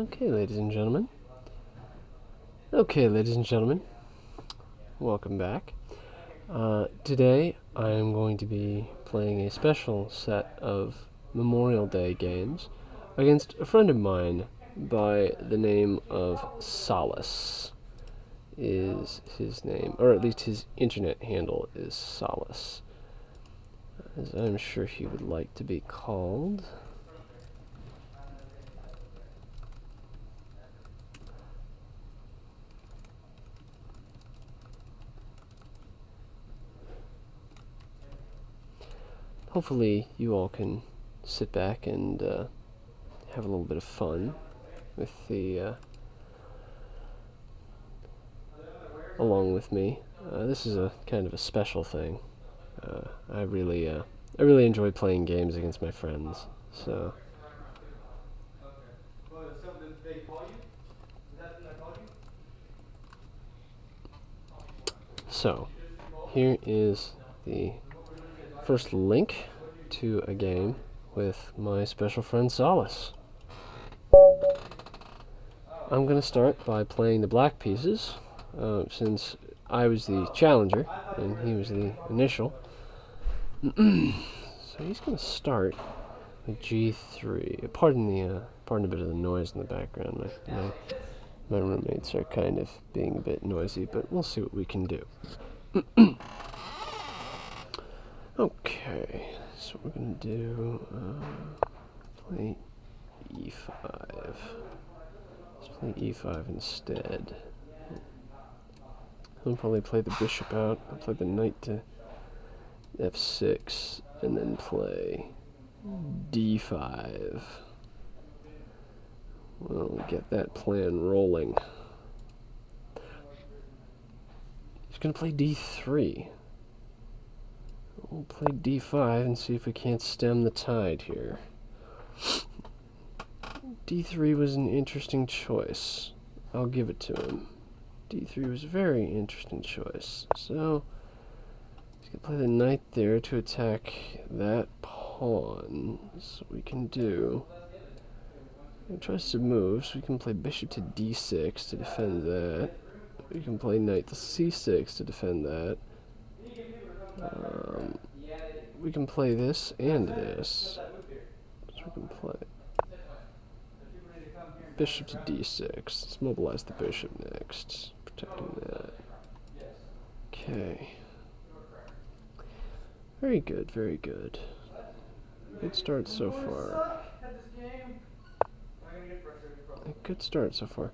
Okay, ladies and gentlemen. Okay, ladies and gentlemen. Welcome back. Today, I am going to be playing a special set of Memorial Day games against a friend of mine by the name of Solace, is his name, or at least his internet handle is Solace, as I'm sure he would like to be called. Hopefully you all can sit back and have a little bit of fun with the along with me. This is a kind of a special thing. I really enjoy playing games against my friends. So here is the first link to a game with my special friend Solace. I'm going to start by playing the black pieces, since I was the challenger and he was the initial. So he's going to start with G3. Pardon a bit of the noise in the background. My roommates are kind of being a bit noisy, but we'll see what we can do. Okay, so we're going to do play E5. Let's play E5 instead. He'll probably play the bishop out. I'll play the knight to F6, and then play D5. We'll get that plan rolling. He's going to play D3. We'll play D5 and see if we can't stem the tide here. D3 was an interesting choice. I'll give it to him. D3 was a very interesting choice. So he's going to play the knight there to attack that pawn. So we can do... We'll try some moves. We can play bishop to D6 to defend that. We can play knight to C6 to defend that. We can play this and this. So we can play bishop to D6. Let's mobilize the bishop next, protecting that. Okay. Very good, very good. Good start so far. A good start so far.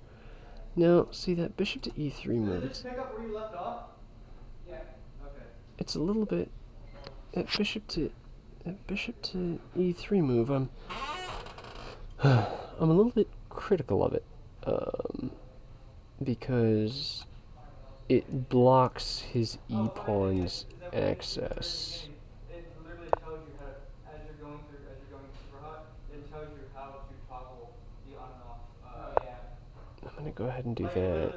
Now, see that bishop to E3 move. It's a little bit. That bishop to E3 move. I'm a little bit critical of it, because it blocks his E pawn's access. I'm gonna go ahead and do that.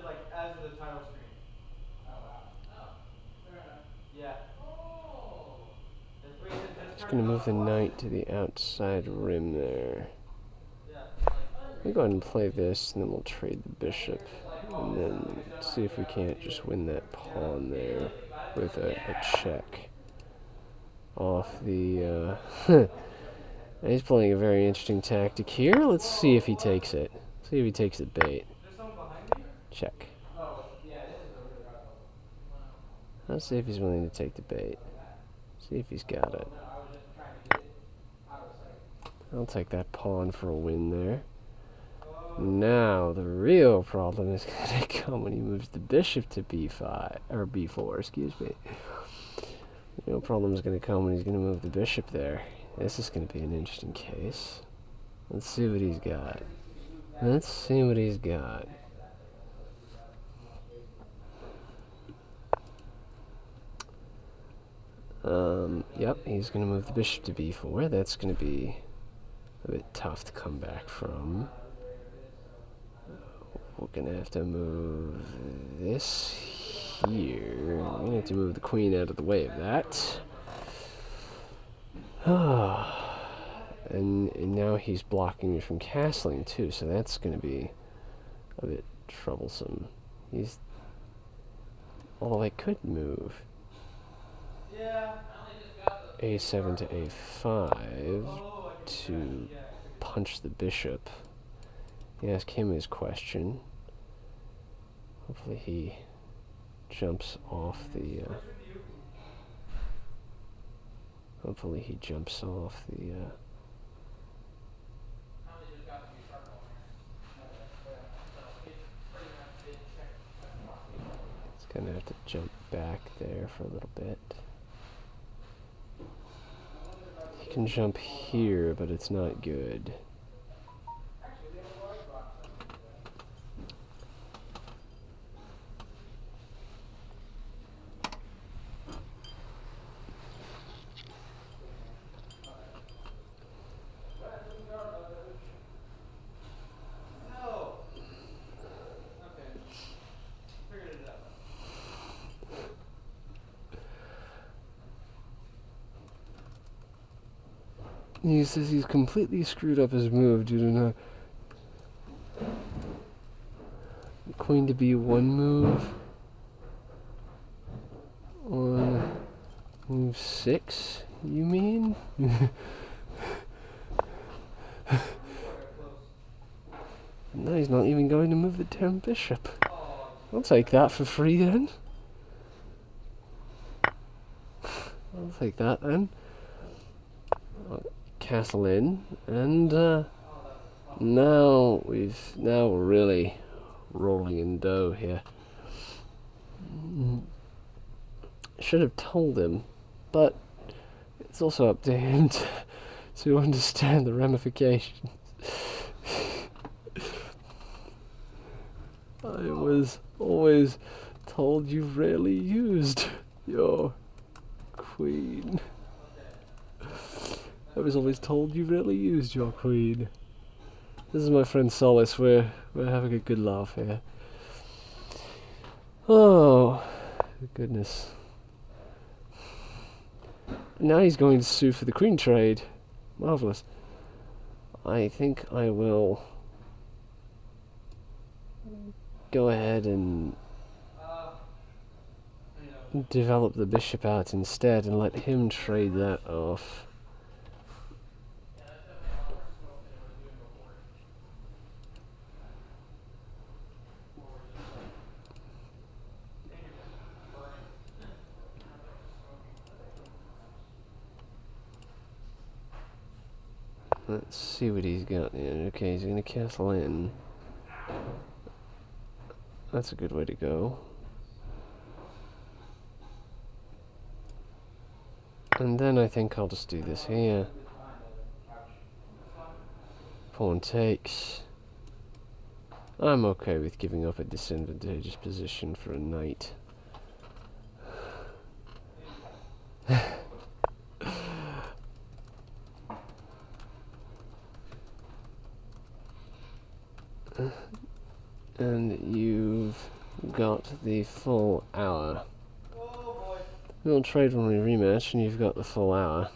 Just gonna move the knight to the outside rim there. We'll go ahead and play this, and then we'll trade the bishop, and then see if we can't just win that pawn there with a check off the... He's playing a very interesting tactic here. Let's see if he takes it. See if he takes the bait. Check. Let's see if he's willing to take the bait. See if he's got it. I'll take that pawn for a win there. Now, the real problem is going to come when he moves the bishop to B5, or B4, excuse me. The real problem is going to come when he's going to move the bishop there. This is going to be an interesting case. Let's see what he's got. Let's see what he's got. Yep, he's going to move the bishop to B4. That's going to be a bit tough to come back from. We're going to have to move this here. We're going to have to move the queen out of the way of that. And now he's blocking me from castling too, so that's going to be a bit troublesome. Although I could move a7 to a5 to punch the bishop. Ask him his question. Hopefully he jumps off the... It's gonna have to jump back there for a little bit. He can jump here, but it's not good. He says he's completely screwed up his move due to not queen to b1 move on move 6, you mean? No, he's not even going to move the damn bishop. I'll take that for free then. I'll take that then. Castle in, and now we're really rolling in dough here. Should have told him, but it's also up to him to understand the ramifications. I was always told you rarely used your queen. I was always told you rarely used your queen. This is my friend Solace. We're having a good laugh here. Oh, goodness. Now he's going to sue for the queen trade. Marvelous. I think I will go ahead and develop the bishop out instead and let him trade that off. Let's see what he's got in. Okay, he's going to castle in. That's a good way to go. And then I think I'll just do this here. Pawn takes. I'm okay with giving up a disadvantageous position for a knight. And you've got the full hour. We'll trade when we rematch, and you've got the full hour.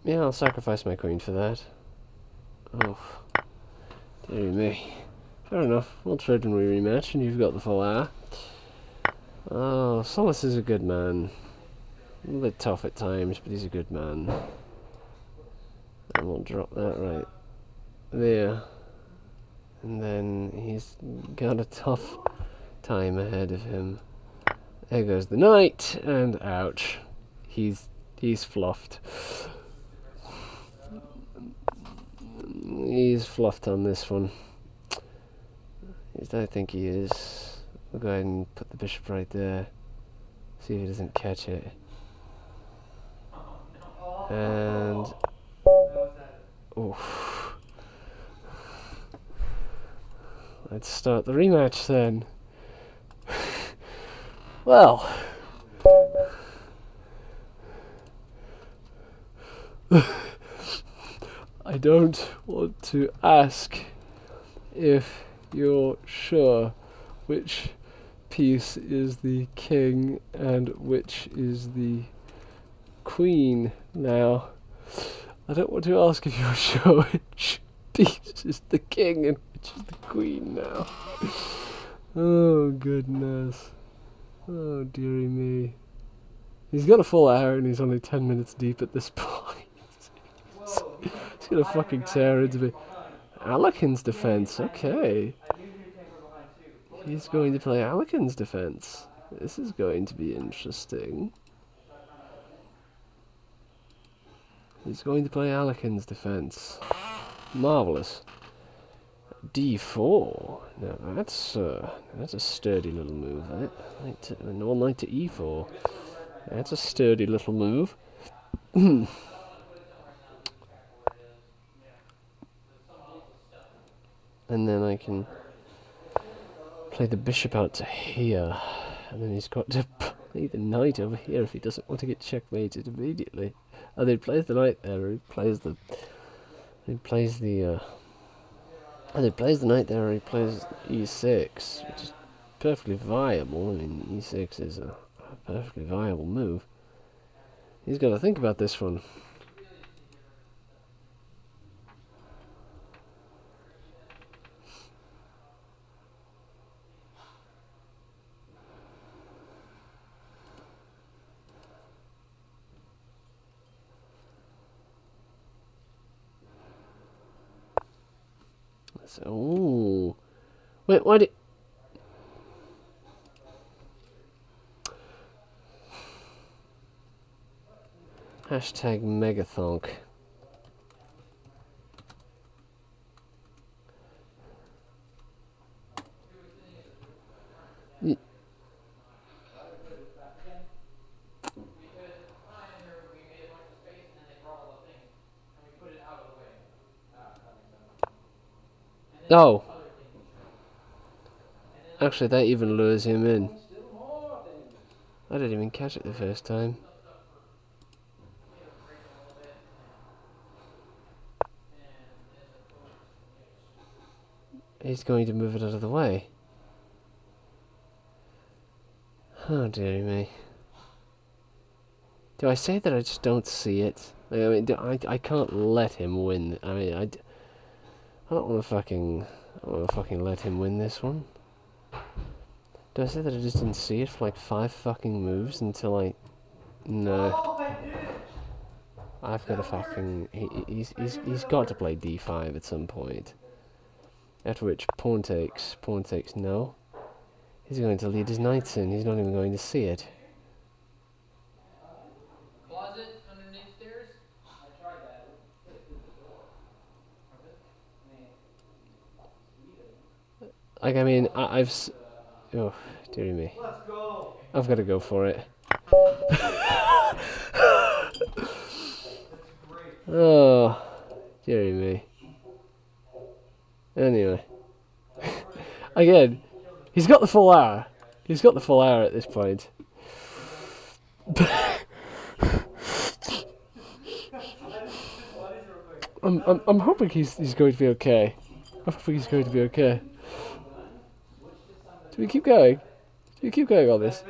Yeah, I'll sacrifice my queen for that. Oh, dearie me. Fair enough. We'll trade when we rematch, and you've got the full hour. Oh, Solace is a good man. A little bit tough at times, but he's a good man. And we'll drop that right there. And then he's got a tough time ahead of him. There goes the knight, and ouch. He's fluffed. He's fluffed on this one. At least I think he is. We'll go ahead and put the bishop right there. See if he doesn't catch it. And... oof. Let's start the rematch then. Well... I don't want to ask if you're sure which piece is the king and which is the queen. Now, I don't want to ask if you're sure which piece is the king and which is the queen now. Oh, goodness. Oh, dearie me. He's got a full hour and he's only 10 minutes deep at this point. He's gonna fucking tear into me. Alekin's defense, okay. He's going to play Alekin's defense. This is going to be interesting. He's going to play Alekin's defense. Marvellous. D4. Now that's a sturdy little move, that. All knight to E4. That's a sturdy little move. And then I can play the bishop out to here. And then he's got to play the knight over here if he doesn't want to get checkmated immediately. Oh, he plays the knight there, or he plays the knight there, or he plays E6, which is perfectly viable. I mean, E6 is a perfectly viable move. He's got to think about this one. So, ooh. Wait, why did... Hashtag Megathonk. Oh. Actually, that even lures him in. I didn't even catch it the first time. He's going to move it out of the way. Oh, dearie me. Do I say that I just don't see it? I mean, I can't let him win. I mean, I don't want to fucking let him win this one. Do I say that I just didn't see it for like 5 fucking moves until I... No. I've got to fucking... He's got to play d5 at some point. After which, pawn takes, no. He's going to lead his knights in, he's not even going to see it. Closet underneath stairs? I tried that. Like, I mean, I've... Oh, dearie me. Let's go. I've got to go for it. Oh, dearie me. Anyway. Again, he's got the full hour. He's got the full hour at this point. I'm hoping he's going to be okay. I'm hoping he's going to be okay. Do we keep going? Do we keep going on this?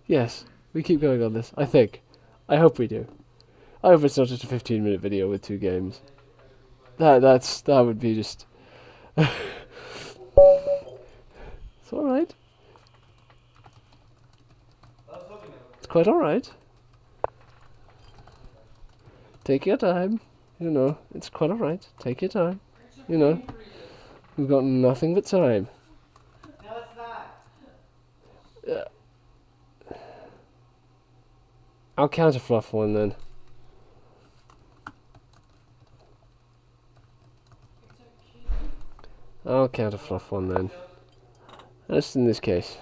Yes, we keep going on this. I think. I hope we do. I hope it's not just a 15-minute video with 2 games. That would be just... It's alright. It's quite alright. Take your time. You know, it's quite alright. Take your time. You know, we've got nothing but time. No, it's not. I'll counterfluff one then. I'll counterfluff one then. Just in this case.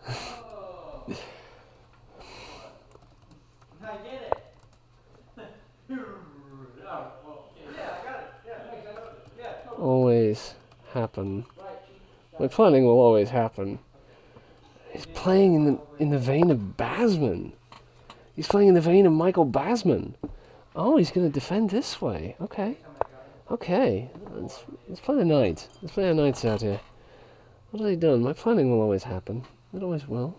Oh. I get it. Oh, well, yeah, I got it. Yeah. Always happen. My planning will always happen. He's playing in the vein of Basman. He's playing in the vein of Michael Basman. Oh, he's going to defend this way. Okay. Okay. Let's play the knight. Let's play our knights out here. What have I done? My planning will always happen. It always will.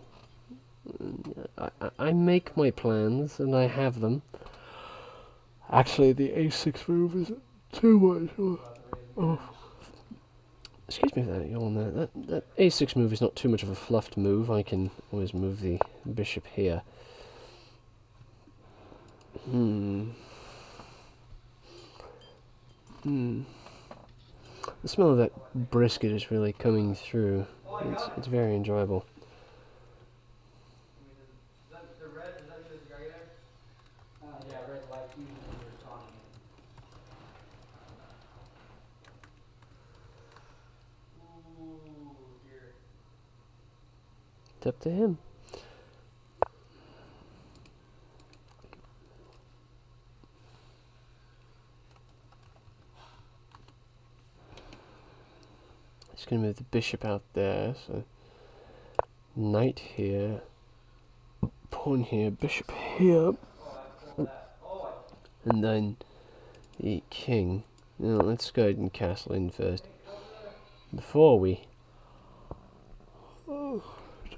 I make my plans, and I have them. Actually, the a6 move is too much. Oh. Excuse me for that yawn there. That a6 move is not too much of a fluffed move. I can always move the bishop here. The smell of that brisket is really coming through. It's very enjoyable. It's up to him. He's going to move the bishop out there, so knight here, pawn here, bishop here, and then the king. Now let's go ahead and castle in first, before we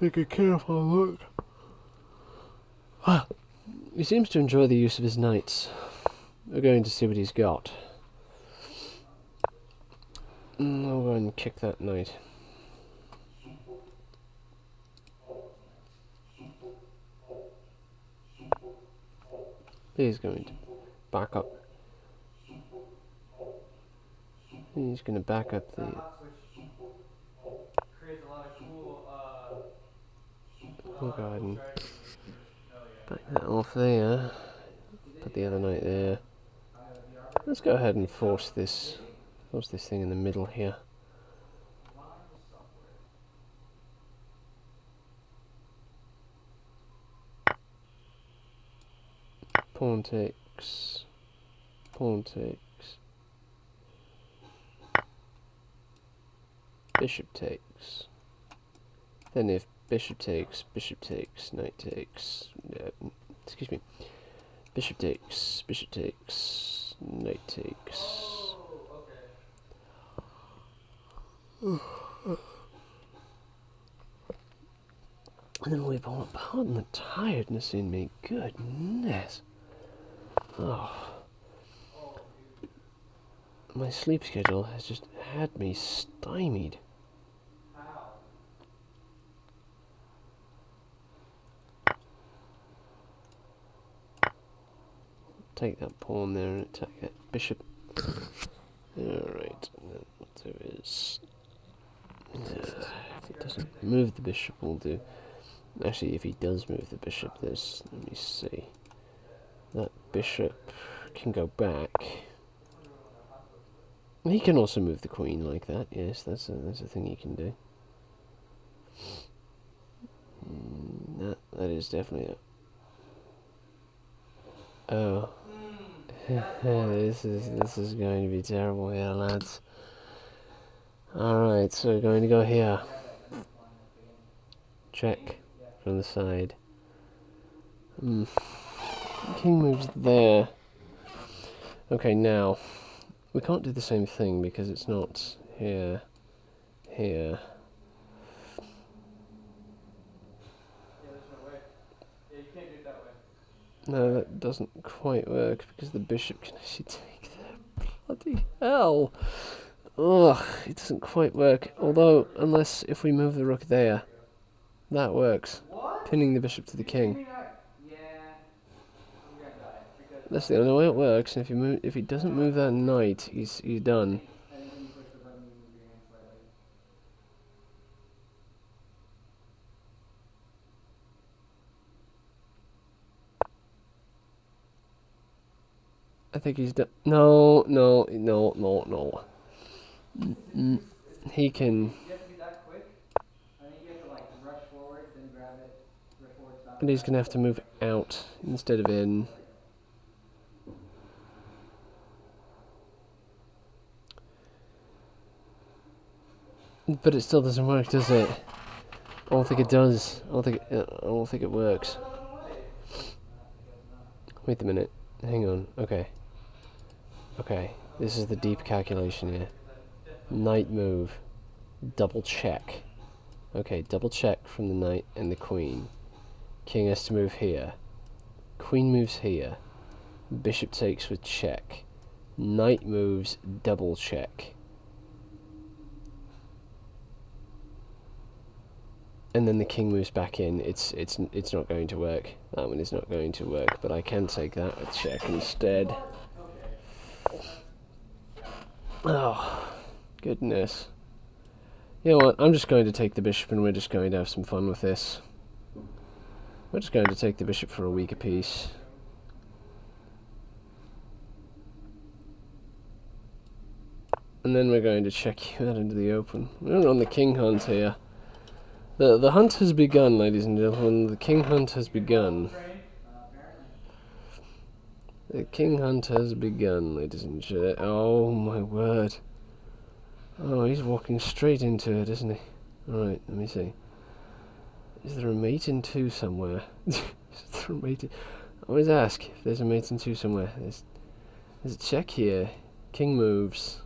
take a careful look. He seems to enjoy the use of his knights. We're going to see what he's got. I'll go and kick that knight. He's going to back up. He's going to back up the... We'll go ahead and back that off there. Put the other knight there. Let's go ahead and force this thing in the middle here. Pawn takes. Pawn takes. Bishop takes. Then if bishop takes, knight takes. Excuse me. Bishop takes, knight takes. And then we pardon the tiredness in me. Goodness. Oh. My sleep schedule has just had me stymied. Take that pawn there and attack that bishop. Alright, then what there is... if it doesn't move the bishop, we'll do... Actually, if he does move the bishop, there's... Let me see. That bishop can go back. He can also move the queen like that, yes, that's a thing he can do. That is definitely a... Oh. This is going to be terrible here, lads. Alright, so we're going to go here. Check from the side. King moves there. Okay, now we can't do the same thing because it's not here. No, that doesn't quite work because the bishop can actually take that. Bloody hell! Ugh, it doesn't quite work. Although, unless if we move the rook there, that works. Pinning the bishop to the king. That's the only way it works. And if he doesn't move that knight, he's done. I think he's done. No. He can. And he's gonna have to move out instead of in. But it still doesn't work, does it? I don't think it does. I don't think it works. Wait a minute. Hang on. Okay. Okay. This is the deep calculation here. Knight move. Double check. Okay, double check from the knight and the queen. King has to move here. Queen moves here. Bishop takes with check. Knight moves, double check. And then the king moves back in. It's not going to work. That one is not going to work, but I can take that with check instead. Oh, goodness. You know what? I'm just going to take the bishop and we're just going to have some fun with this. We're just going to take the bishop for a weaker piece. And then we're going to check you out into the open. We're on the king hunt here. The hunt has begun, ladies and gentlemen. The king hunt has begun. The king hunt has begun, ladies and gentlemen. Oh my word. Oh, he's walking straight into it, isn't he? Alright, let me see. Is there a mate in 2 somewhere? Is there a mate in... I always ask if there's a mate in 2 somewhere. There's a check here. King moves.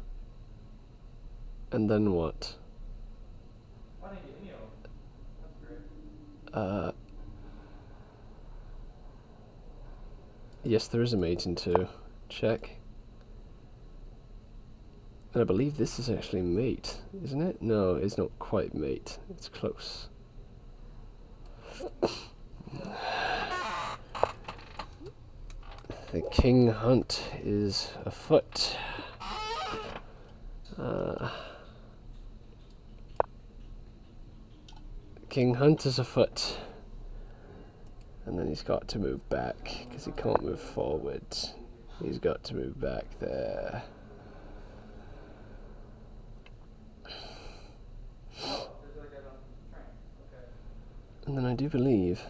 And then what? Yes, there is a mate in 2. Check. And I believe this is actually mate, isn't it? No, it's not quite mate. It's close. The king hunt is afoot. King hunt is afoot. And then he's got to move back, because he can't move forward. He's got to move back there. And then I do believe...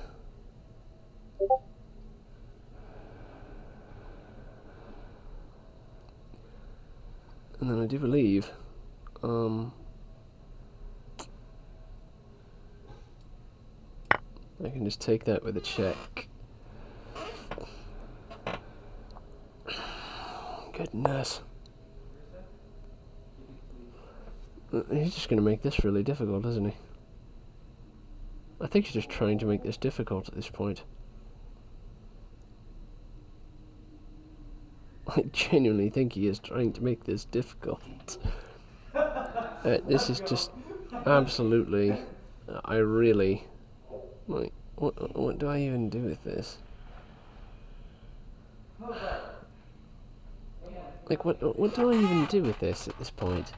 I can just take that with a check. Goodness. He's just going to make this really difficult, isn't he? I think he's just trying to make this difficult at this point. I genuinely think he is trying to make this difficult. This is just absolutely... I really... Like, what do I even do with this? Like, what do I even do with this at this point?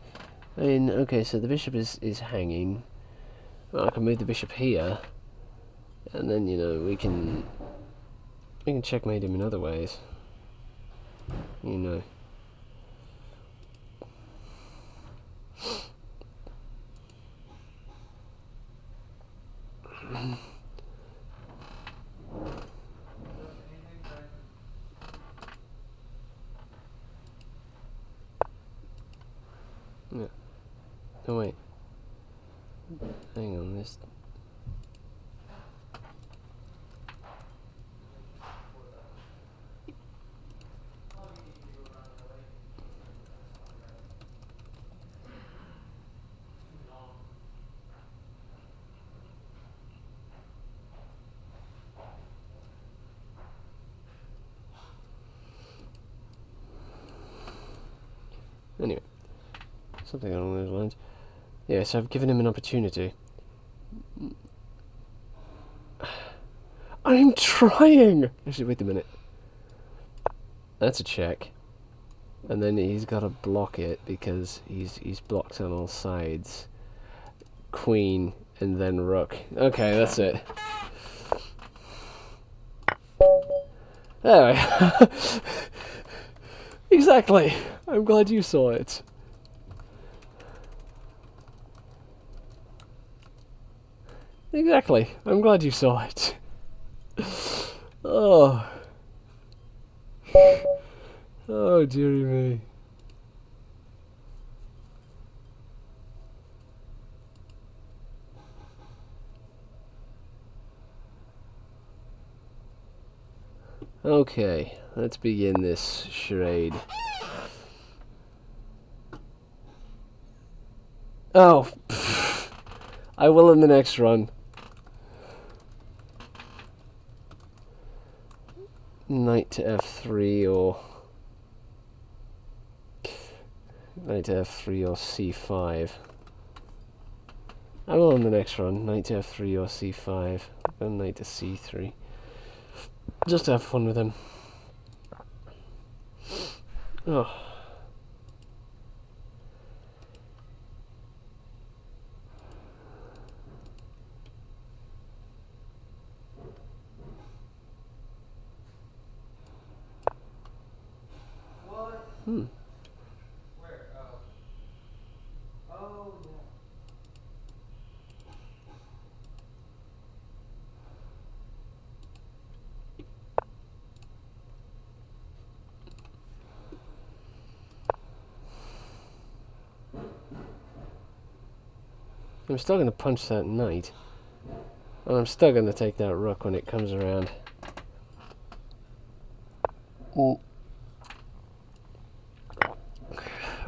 I mean, okay, so the bishop is hanging. Well, I can move the bishop here, and then, you know, we can checkmate him in other ways. You know. Yeah. Oh wait. Hang on, this... Anyway. Something along those lines. Yeah, so I've given him an opportunity. I'm trying! Actually, wait a minute. That's a check. And then he's got to block it because he's blocked on all sides. Queen, and then rook. Okay, that's it. There we go. Exactly. I'm glad you saw it. Exactly. I'm glad you saw it. Oh. Oh, dearie me. Okay, let's begin this charade. Oh, pfft. I will in the next run. Knight to f3 or... Knight to f3 or c5. I will in the next run. Knight to f3 or c5. Then knight to c3. Just to have fun with him. Oh. What? Hmm. Where? Oh. Oh, yeah. I'm still going to punch that knight. And I'm still going to take that rook when it comes around. Oh.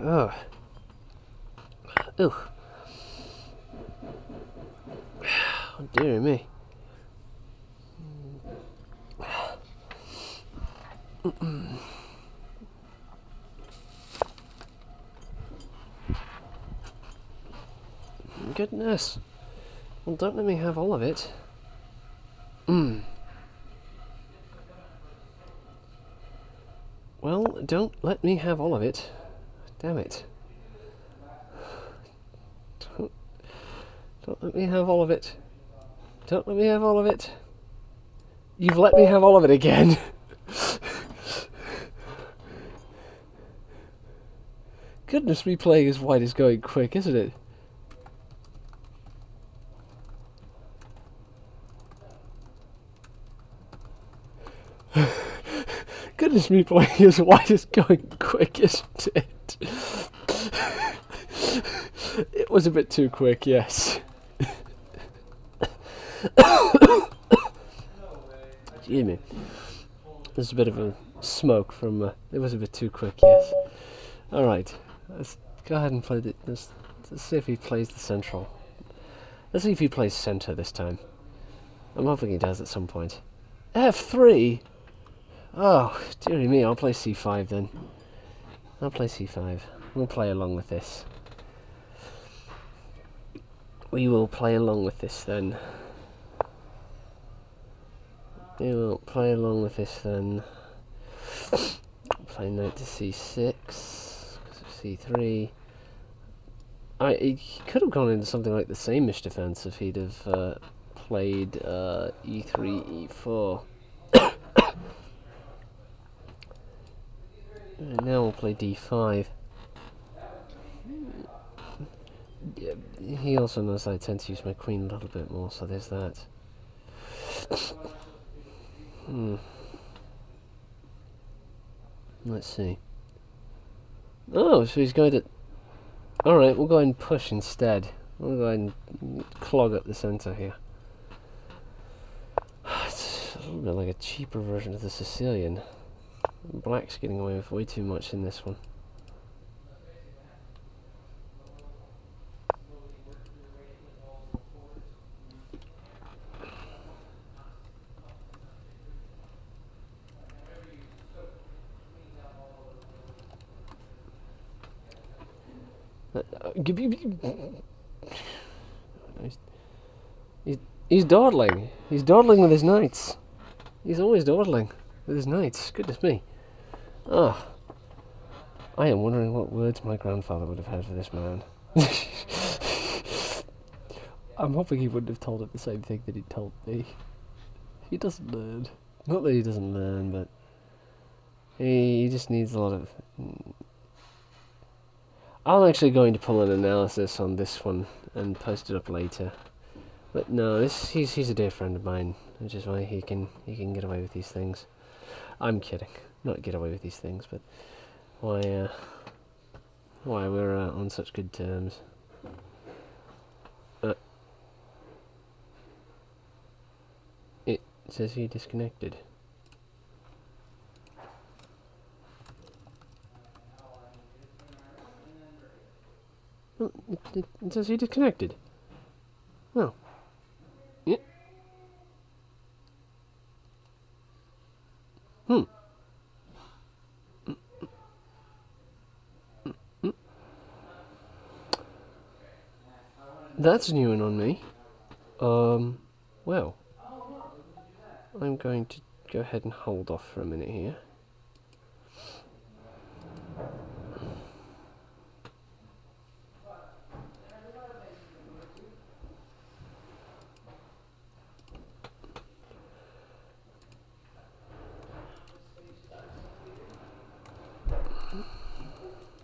Oh. Ugh. Oh, dear me. Goodness. Well, don't let me have all of it. Well, don't let me have all of it. Damn it. Don't let me have all of it. Don't let me have all of it. You've let me have all of it again. Goodness me, playing as white is going quick, isn't it? Goodness me, playing as white is going quick, isn't it? It was a bit too quick, yes. Excuse me. There's a bit of a smoke from... it was a bit too quick, yes. Alright, let's go ahead and play the... Let's see if he plays the central. Let's see if he plays center this time. I'm hoping he does at some point. F3? Oh, dearie me, I'll play c5 then. I'll play c5. We'll play along with this. We will play along with this then. We will play along with this then. Play knight to c6. c3. He could have gone into something like the same-ish defense if he'd have played e3, e4. And now we'll play d5. Yeah, he also knows I tend to use my queen a little bit more, so there's that. Let's see. Oh, so he's going to... Alright, we'll go ahead and push instead. We'll go ahead and clog up the centre here. It's a little bit like a cheaper version of the Sicilian. Black's getting away with way too much in this one. He's dawdling. He's dawdling with his knights. He's always dawdling with his knights. Goodness me. Ah. I am wondering what words my grandfather would have had for this man. I'm hoping he wouldn't have told him the same thing that he told me. He doesn't learn. Not that he doesn't learn, but he just needs a lot of... I'm actually going to pull an analysis on this one and post it up later. But no, he's a dear friend of mine, which is why he can get away with these things. I'm kidding. Not get away with these things, but why we're on such good terms. It says he disconnected. It says he disconnected. Oh. Yeah. Hmm. That's new and on me. Well, I'm going to go ahead and hold off for a minute here.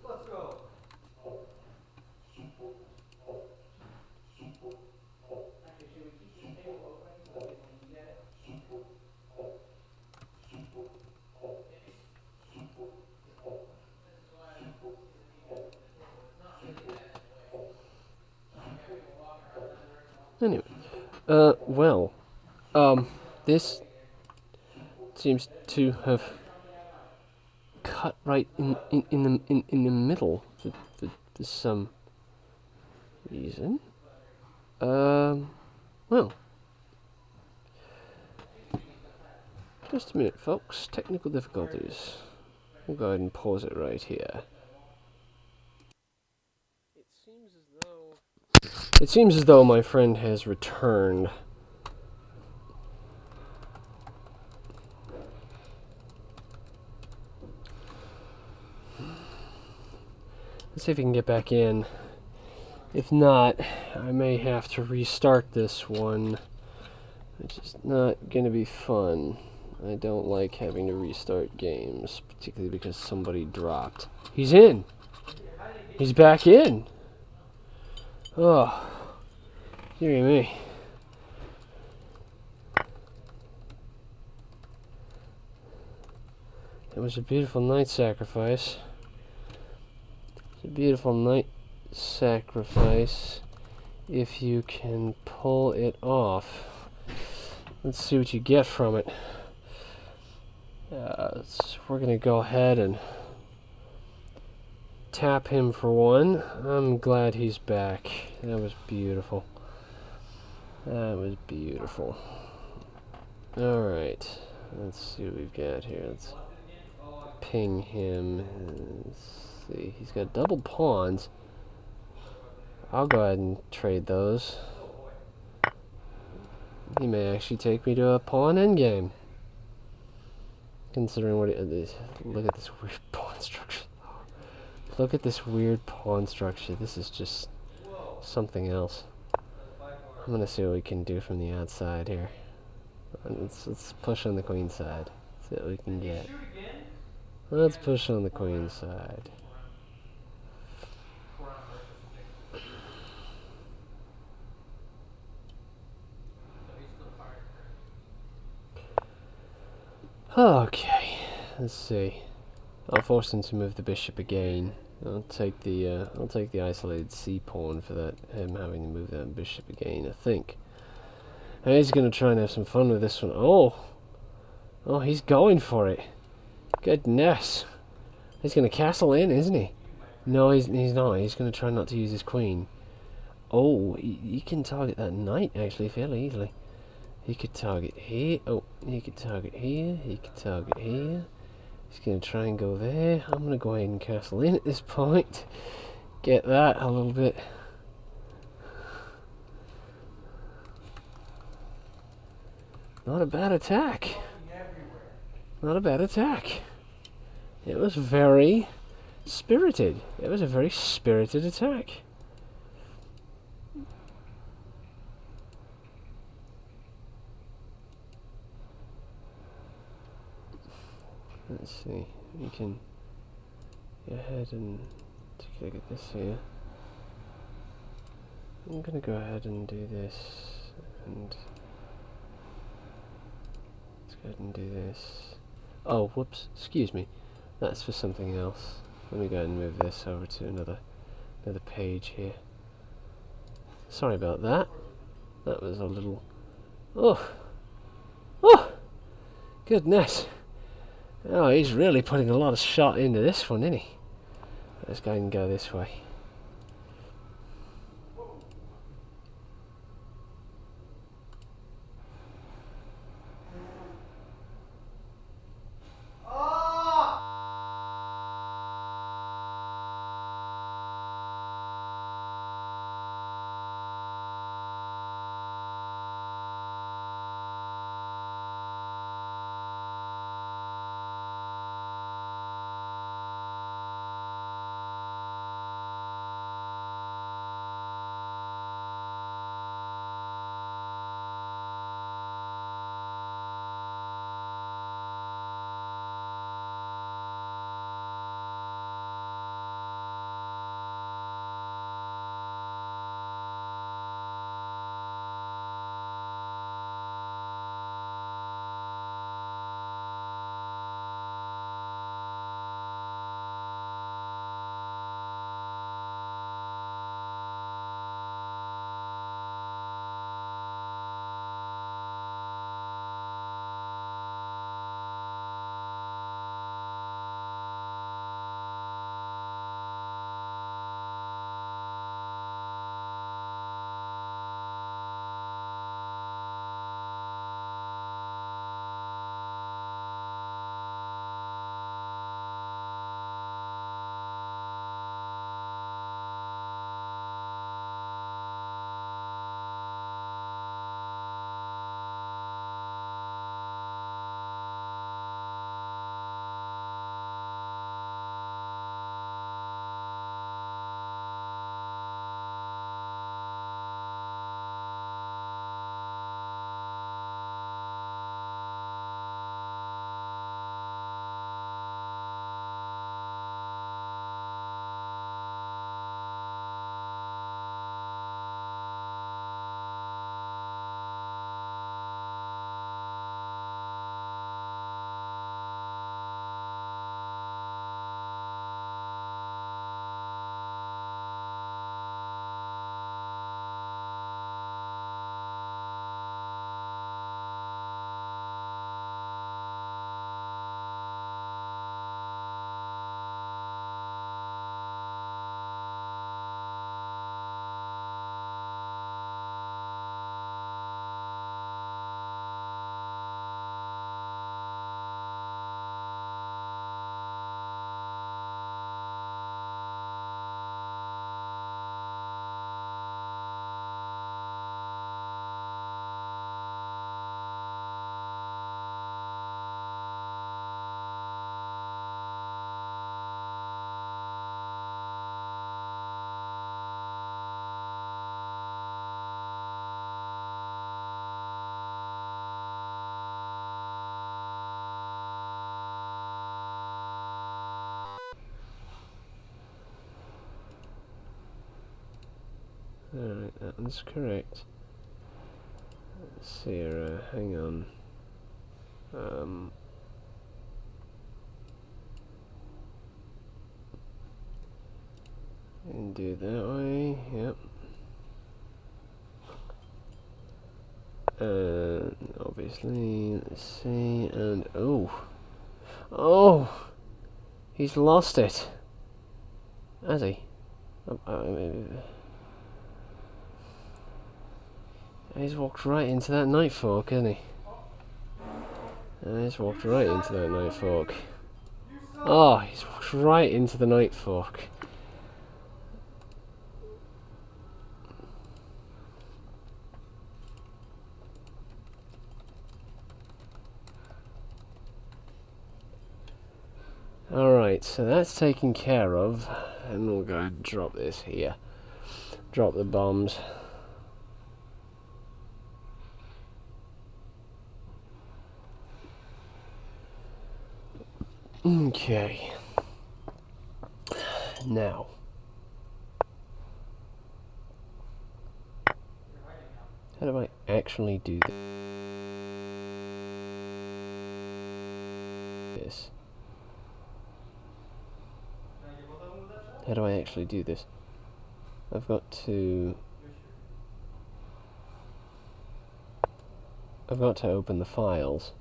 Let's go. Anyway, well, this seems to have cut right in the middle for some reason. Well, just a minute, folks. Technical difficulties. We'll go ahead and pause it right here. It seems as though my friend has returned. Let's see if we can get back in. If not, I may have to restart this one, which is not going to be fun. I don't like having to restart games, particularly because somebody dropped. He's in! He's back in! Oh, dear me. It was a beautiful night sacrifice. It's a beautiful night sacrifice if you can pull it off. Let's see what you get from it. We're gonna go ahead and tap him for one. I'm glad he's back. That was beautiful. That was beautiful. Alright, let's see what we've got here. Let's ping him. Let's see, he's got double pawns. I'll go ahead and trade those. He may actually take me to a pawn endgame. Considering what it is. Look at this weird pawn structure. Look at this weird pawn structure. This is just something else. I'm gonna see what we can do from the outside here. Let's push on the queen side. See what we can get. Let's push on the queen side. Okay, let's see. I'll force him to move the bishop again. I'll take the isolated c pawn for that. Him having to move that bishop again, I think. And he's gonna try and have some fun with this one. Oh, he's going for it. Goodness, he's gonna castle in, isn't he? No, he's not. He's gonna try not to use his queen. Oh, he can target that knight actually fairly easily. He could target here. Oh, he could target here. He could target here. He's going to try and go there. I'm going to go ahead and castle in at this point. Get that a little bit. Not a bad attack. Not a bad attack. It was very spirited. It was a very spirited attack. Let's see, we can go ahead and take a look at this here. I'm going to go ahead and do this, and let's go ahead and do this. Oh, whoops, excuse me, that's for something else. Let me go ahead and move this over to another page here. Sorry about that. That was a little... Oh! Goodness! Oh, he's really putting a lot of shot into this one, isn't he? Let's go ahead and go this way. Alright, that one's correct. Let's see here, hang on. And do it that way, yep. And obviously, let's see, and oh! He's lost it! Has he? He's walked right into that night fork, hasn't he? He's walked right into that night fork. Oh, he's walked right into the night fork. Alright, so that's taken care of. And we'll go and drop this here. Drop the bombs. Okay. Now. How do I actually do this? How do I actually do this? I've got to open the files.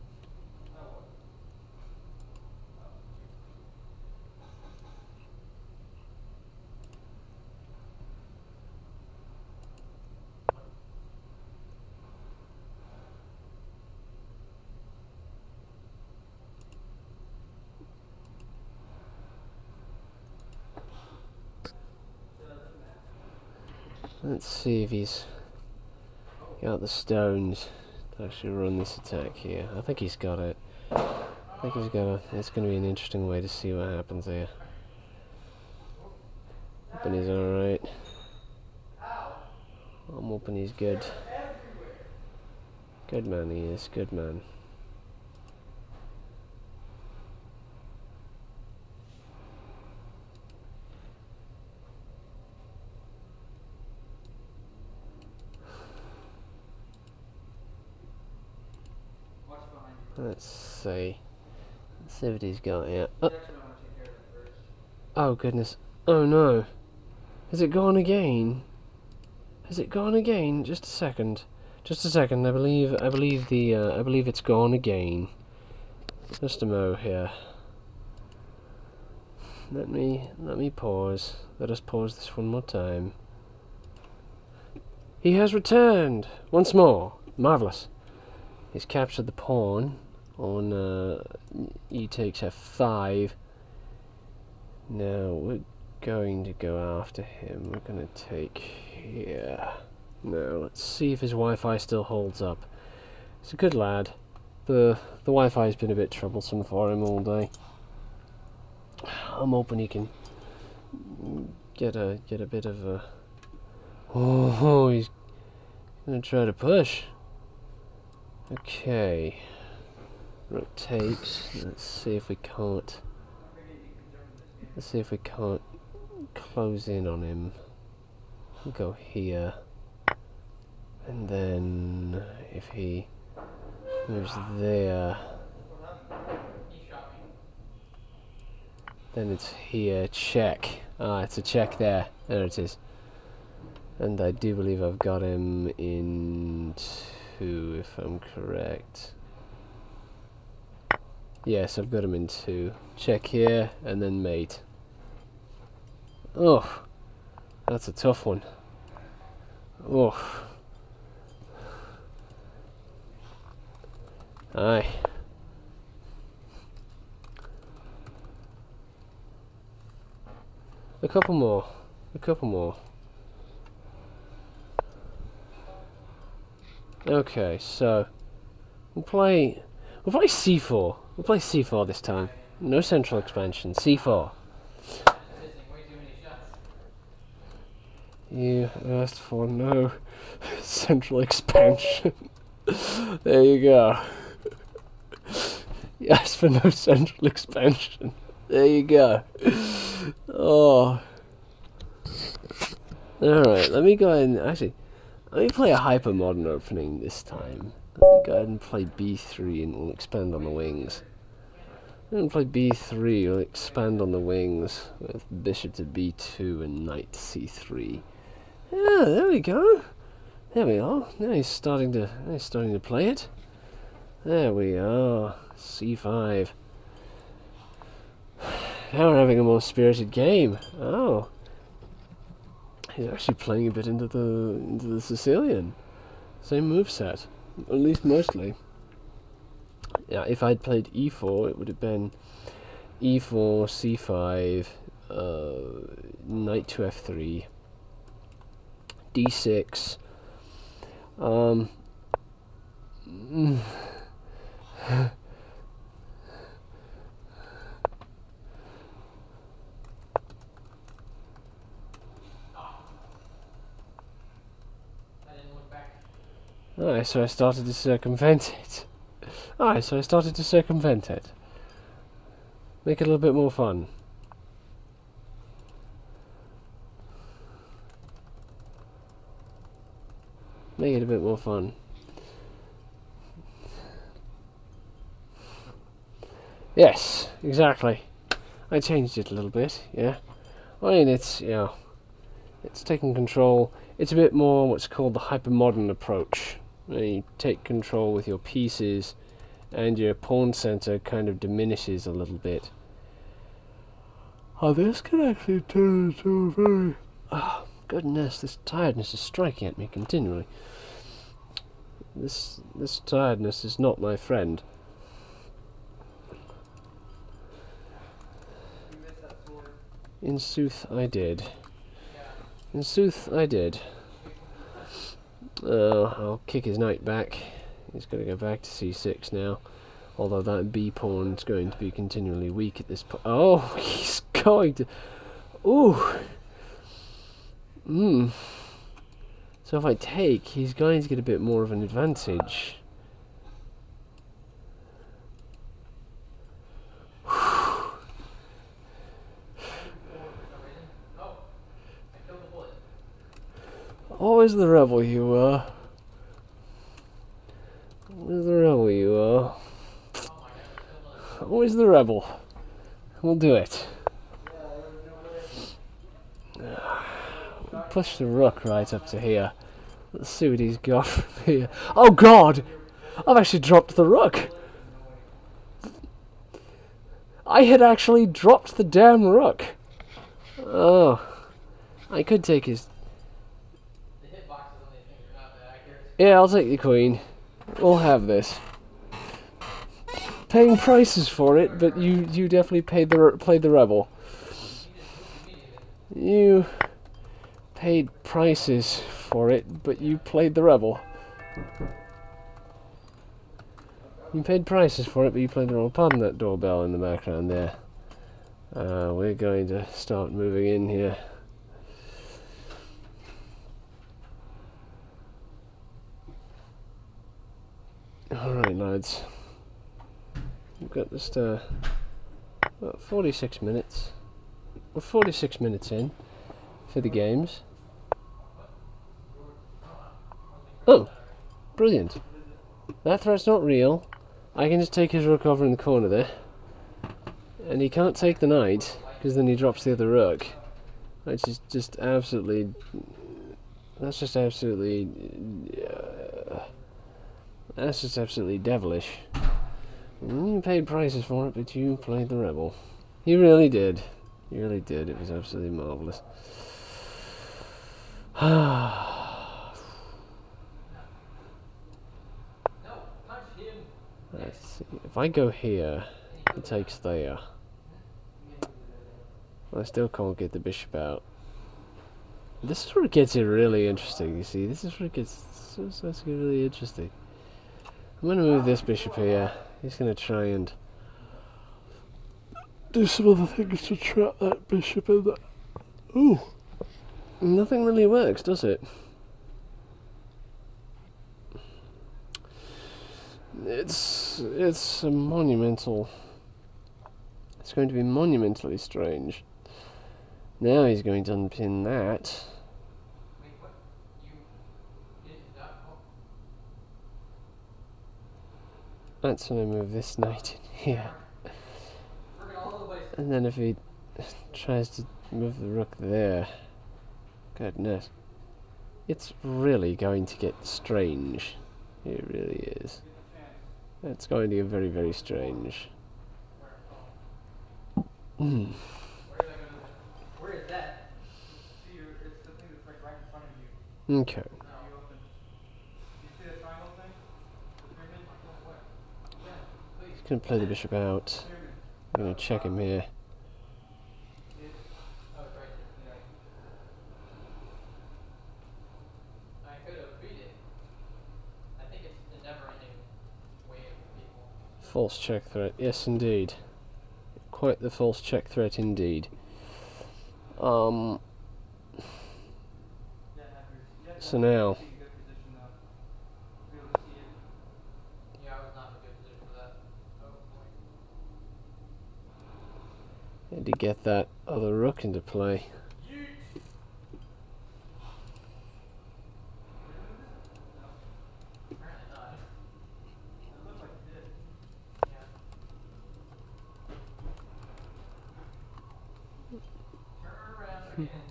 Let's see if he's got the stones to actually run this attack here. I think he's got it. I think he's got it. It's going to be an interesting way to see what happens here. Hoping he's alright. I'm hoping he's good. Good man he is, good man. Let's see. Let's see what he's got here. Oh goodness. Oh no. Has it gone again? Has it gone again? Just a second. Just a second. I believe it's gone again. Just a mo here. Let me pause. Let us pause this one more time. He has returned once more. Marvelous. He's captured the pawn on he takes F5. Now we're going to go after him. We're going to take here. Now let's see if his Wi-Fi still holds up. He's a good lad. The Wi-Fi's been a bit troublesome for him all day. I'm hoping he can get a bit of a. Oh, he's gonna try to push. Okay. Rotate. Let's see if we can't. Let's see if we can't close in on him. We'll go here. And then if he moves there, then it's here. Check. Ah, it's a check there. There it is. And I do believe I've got him in 2, if I'm correct. Yes, I've got him in 2. Check here, and then mate. Oh, that's a tough one. Oh. Aye. A couple more. A couple more. Okay, so we'll play C4. We'll play C4 this time. No central expansion. C4. You asked for no central expansion. There you go. You asked for no central expansion. There you go. Oh. Alright, let me go ahead and... Actually, let me play a hyper-modern opening this time. Let me go ahead and play b3 and we'll expand on the wings. And play b3, we'll expand on the wings with bishop to b2 and knight to c3. Yeah, there we go. There we are. Now he's starting to play it. There we are. c5. Now we're having a more spirited game. Oh. He's actually playing a bit into the Sicilian. Same moveset. At least mostly. Yeah, if I'd played e4, it would have been e4, c5, knight to f3, d6. Alright, so I started to circumvent it. Alright, so I started to circumvent it. Make it a little bit more fun. Make it a bit more fun. Yes, exactly. I changed it a little bit, yeah. I mean, it's, you know, it's taking control. It's a bit more what's called the hyper-modern approach. You take control with your pieces, and your pawn center kind of diminishes a little bit. Oh, this can actually turn into a very... Oh, goodness, this tiredness is striking at me continually. This tiredness is not my friend. In sooth, I did. In sooth, I did. I'll kick his knight back. He's going to go back to c6 now. Although that b pawn's going to be continually weak at this point. Oh, he's going to... Ooh! So if I take, he's going to get a bit more of an advantage. Always the rebel you are. Always the rebel you are. Always the rebel. We'll do it. Push the rook right up to here. Let's see what he's got from here. Oh God! I've actually dropped the rook! I had actually dropped the damn rook! Oh. I could take his... Yeah, I'll take the queen. We'll have this. Paying prices for it, but you definitely played the rebel. You paid prices for it, but you played the rebel. You paid prices for it, but you played the rebel. Pardon that doorbell in the background there. We're going to start moving in here. Alright, lads. We've got just about 46 minutes. We're 46 minutes in for the games. Oh! Brilliant. That threat's not real. I can just take his rook over in the corner there. And he can't take the knight, because then he drops the other rook. Which is just absolutely... That's just absolutely... That's just absolutely devilish. You paid prices for it, but you played the rebel. You really did. You really did. It was absolutely marvellous. Let's see. If I go here, he takes there. I still can't get the bishop out. This is where it gets really interesting, you see. This is where it gets really interesting. I'm going to move this bishop here. He's going to try and do some other things to trap that bishop in there. Ooh. Nothing really works, does it? It's a monumental... It's going to be monumentally strange. Now he's going to unpin that. Let's only move this knight in here. Working all over the place. And then if he tries to move the rook there, goodness, it's really going to get strange. It really is. It's going to get very, very strange. Hmm. Where is that? See, it's the thing that's like right in front of you. Okay. Now you open. You see that triangle thing? The pyramid? What? Yeah, please. He's going to play the bishop out. Pyramid. I'm going to check him here. Oh, it's right there. Yeah. I could have beat it. I think it's the never-ending wave of people. False check threat. Yes, indeed. Quite the false check threat indeed. So now, Yeah, I was not in a good position for that. Oh boy. had to get that other rook into play. Apparently not. It looked like it did. Yeah. Turn around again. Here.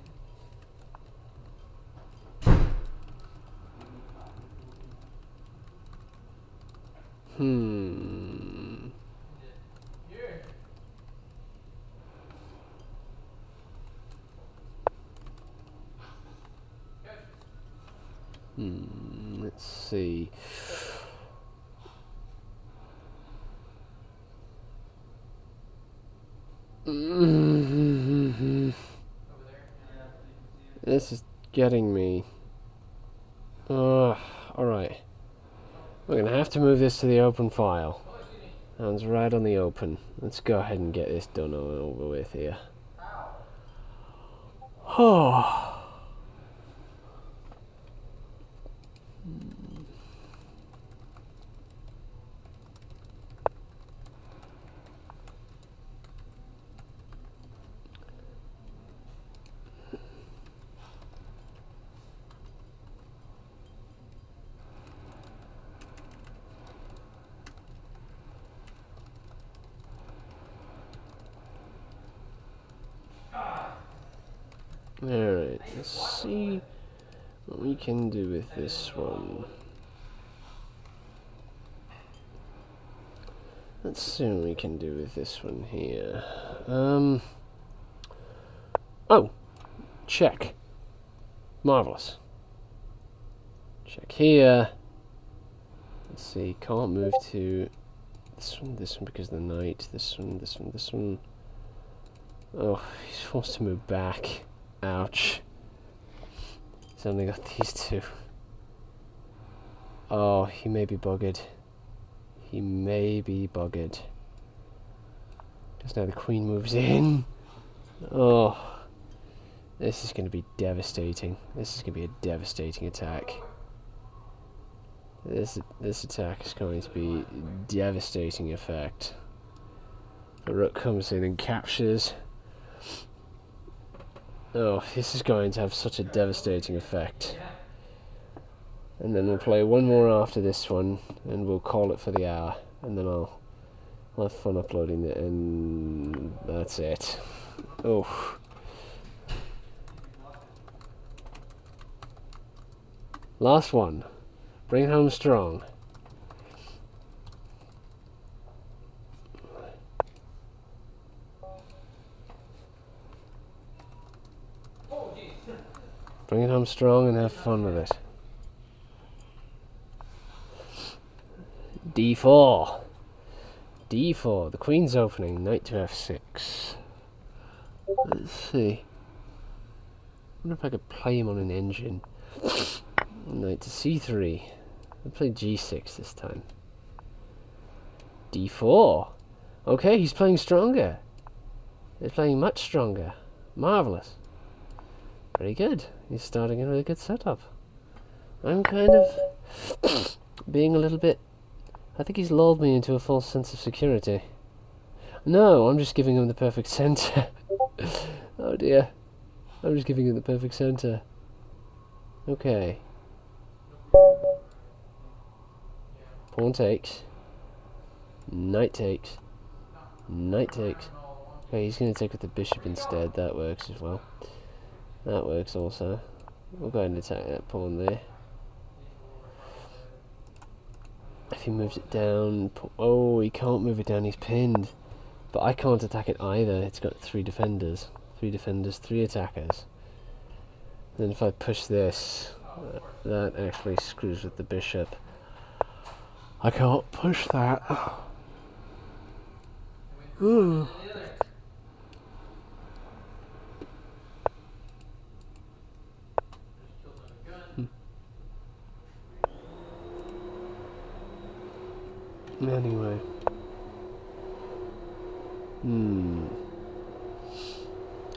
Let's see. Over there. This is getting me. Alright. We're going to have to move this to the open file. Oh, excuse me. Hands right on the open. Let's go ahead and get this done and over with here. Ow. Oh. Alright, let's see what we can do with this one. Let's see what we can do with this one here. Oh! Check. Marvellous. Check here. Let's see, can't move to this one because of the knight. This one, this one, this one. Oh, he's forced to move back. Ouch. He's only got these two. Oh, he may be buggered. He may be buggered. Because now the queen moves in. Oh. This is going to be devastating. This is going to be a devastating attack. This attack is going to be devastating effect. The rook comes in and captures. Oh, this is going to have such a devastating effect. And then we'll play one more after this one, and we'll call it for the hour. And then I'll have fun uploading it, and that's it. Oh. Last one. Bring it home strong. Bring it home strong and have fun with it. D4. D4. The queen's opening. Knight to F6. Let's see. I wonder if I could play him on an engine. Knight to C3. I'll play G6 this time. D4. Okay, he's playing stronger. He's playing much stronger. Marvellous. Very good. He's starting a really good setup. I'm kind of being a little bit... I think he's lulled me into a false sense of security. No, I'm just giving him the perfect centre. Oh dear. I'm just giving him the perfect centre. Okay. Pawn takes. Knight takes. Knight takes. Okay, he's going to take with the bishop instead. That works as well. That works also. We'll go ahead and attack that pawn there. If he moves it down... Oh, he can't move it down. He's pinned. But I can't attack it either. It's got 3 defenders. 3 defenders, 3 attackers. Then if I push this, that actually screws with the bishop. I can't push that. Hmm. Anyway.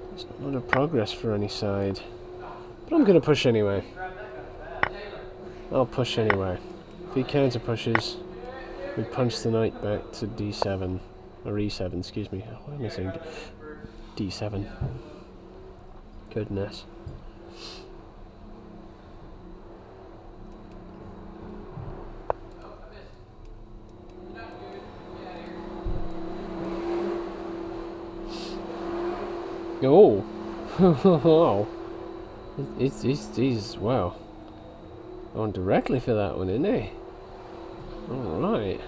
There's not a lot of progress for any side. But I'm going to push anyway. I'll push anyway. If he counter pushes, we punch the knight back to d7. Or e7, excuse me. Why am I saying d7? Goodness. Oh! Oh! He's wow. Going directly for that one, isn't he? Alright.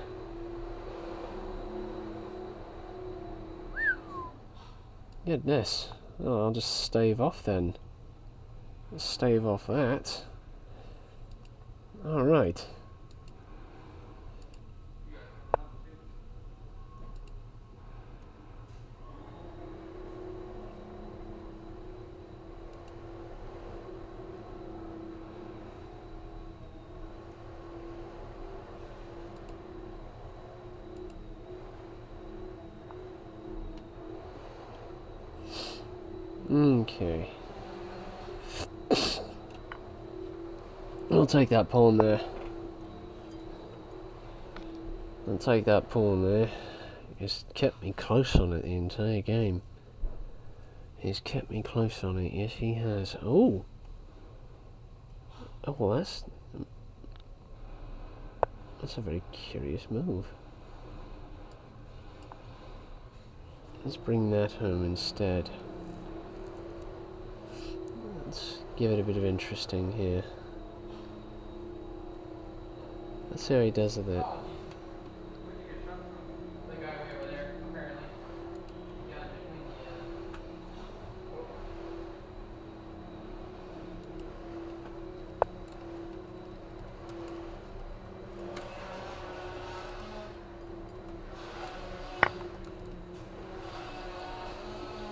Goodness. Oh, I'll just stave off then. Stave off that. Alright. Okay. I'll take that pawn there. I'll take that pawn there. He's kept me close on it the entire game. He's kept me close on it. Yes, he has. Oh! Oh, well, that's a very curious move. Let's bring that home instead. Let's give it a bit of interesting here. Let's see how he does with it.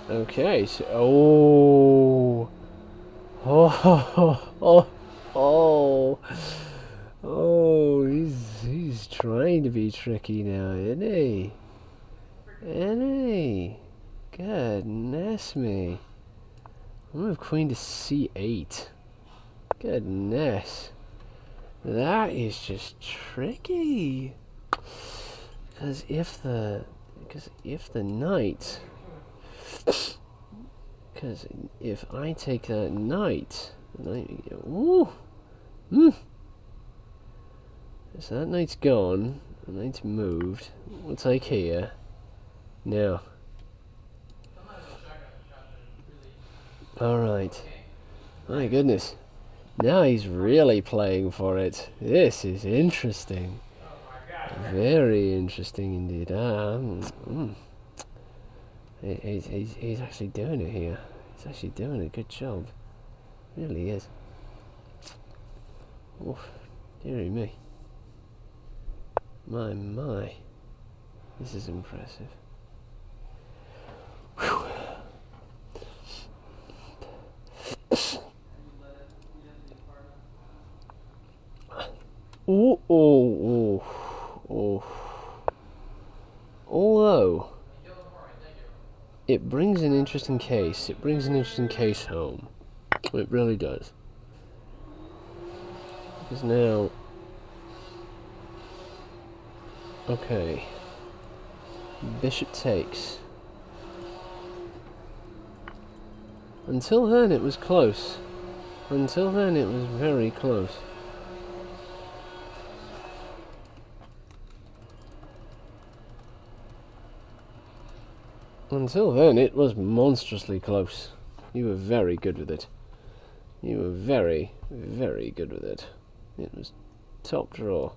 Okay, so he's trying to be tricky now, isn't he? Isn't he? Goodness me. Move queen to c8. Goodness. That is just tricky. Because if the knight... Because if I take that knight... Ooh! So that knight's gone. The knight's moved. We'll take here. Now. Alright. My goodness. Now he's really playing for it. This is interesting. Very interesting indeed. He's actually doing it here. He's actually doing a good job. Really is. Oof. Dearie me. My. This is impressive. Whew. Although it brings an interesting case. It brings an interesting case home. It really does. Because now... Okay. Bishop takes. Until then it was close. Until then it was very close. Until then, it was monstrously close. You were very good with it. You were very, very good with it. It was top draw.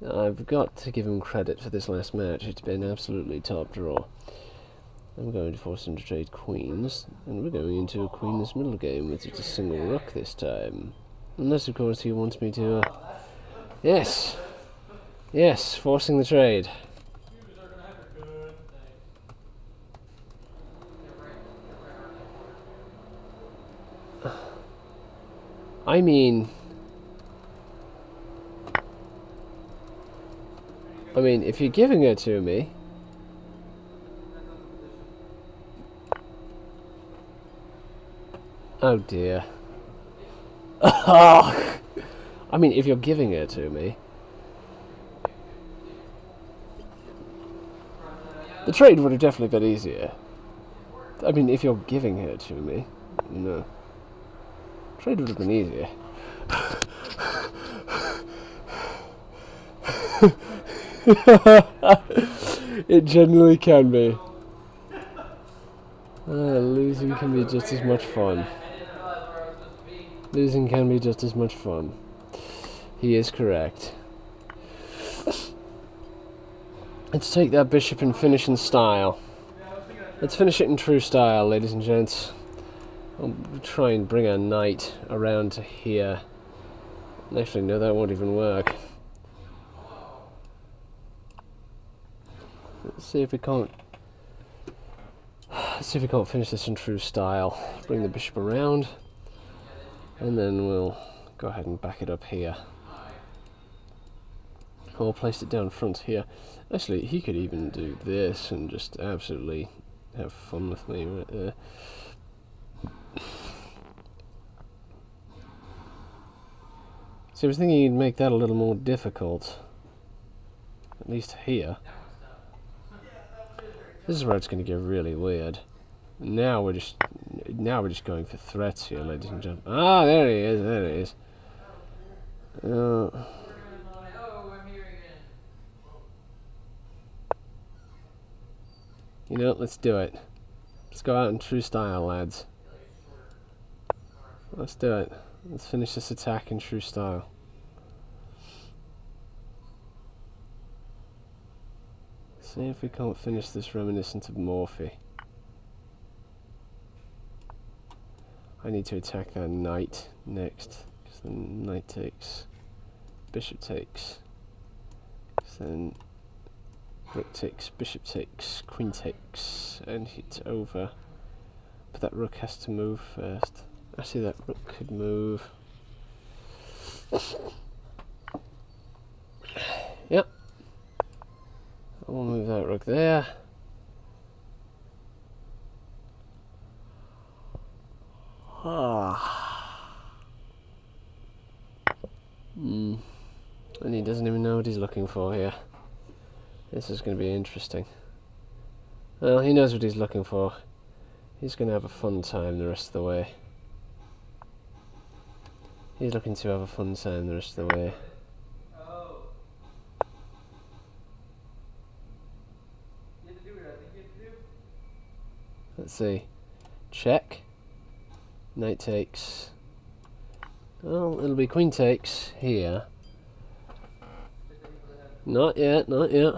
I've got to give him credit for this last match. It's been absolutely top draw. I'm going to force him to trade queens, and we're going into a queenless middle game with just a single rook this time. Unless, of course, he wants me to... Yes! Yes, forcing the trade. I mean, if you're giving her to me... Oh dear. I mean, if you're giving her to me... The trade would have definitely been easier. I mean, if you're giving her to me, no. Trade would have been easier. It genuinely can be. Losing can be just as much fun. Losing can be just as much fun. He is correct. Let's take that bishop and finish in style. Let's finish it in true style, ladies and gents. I'll try and bring a knight around to here. Actually, no, that won't even work. Let's see if we can't... Let's see if we can't finish this in true style. Bring the bishop around, and then we'll go ahead and back it up here. Or place it down front here. Actually, he could even do this and just absolutely have fun with me right there. So I was thinking he'd make that a little more difficult. At least here. This is where it's going to get really weird. Now we're just going for threats here, ladies and gentlemen. Ah, there he is. There he is. You know, let's do it. Let's go out in true style, lads. Let's do it. Let's finish this attack in true style. See if we can't finish this reminiscent of Morphe. I need to attack that knight next, because then knight takes, bishop takes, then rook takes, bishop takes, queen takes, and it's over. But that rook has to move first. Actually, that rook could move. Yep. I'll move that rook there. And he doesn't even know what he's looking for here. This is going to be interesting. Well, he knows what he's looking for. He's going to have a fun time the rest of the way. He's looking to have a fun time the rest of the way. Let's see. Check. Knight takes. Well, it'll be queen takes here. Not yet, not yet.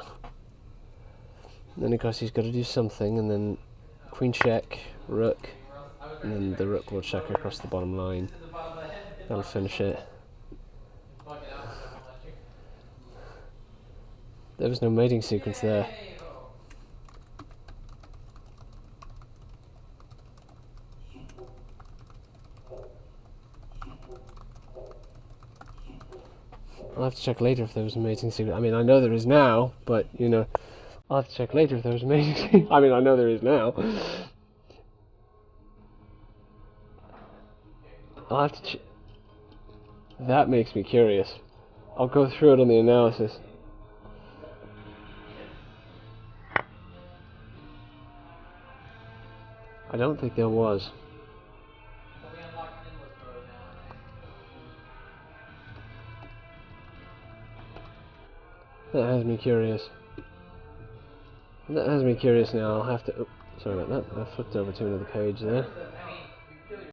Then of course he's got to do something, and then queen check, rook, and then the rook will check across the bottom line. That'll finish it. There was no mating sequence there. I'll have to check later if there was a mating sequence. I mean, I know there is now, but, you know, I'll have to check later if there was a mating sequence. I mean, I know there is now. I'll have to that makes me curious. I'll go through it on the analysis. I don't think there was. That has me curious. That has me curious now. I'll have to. Oh, sorry about that. I flipped over to another page there.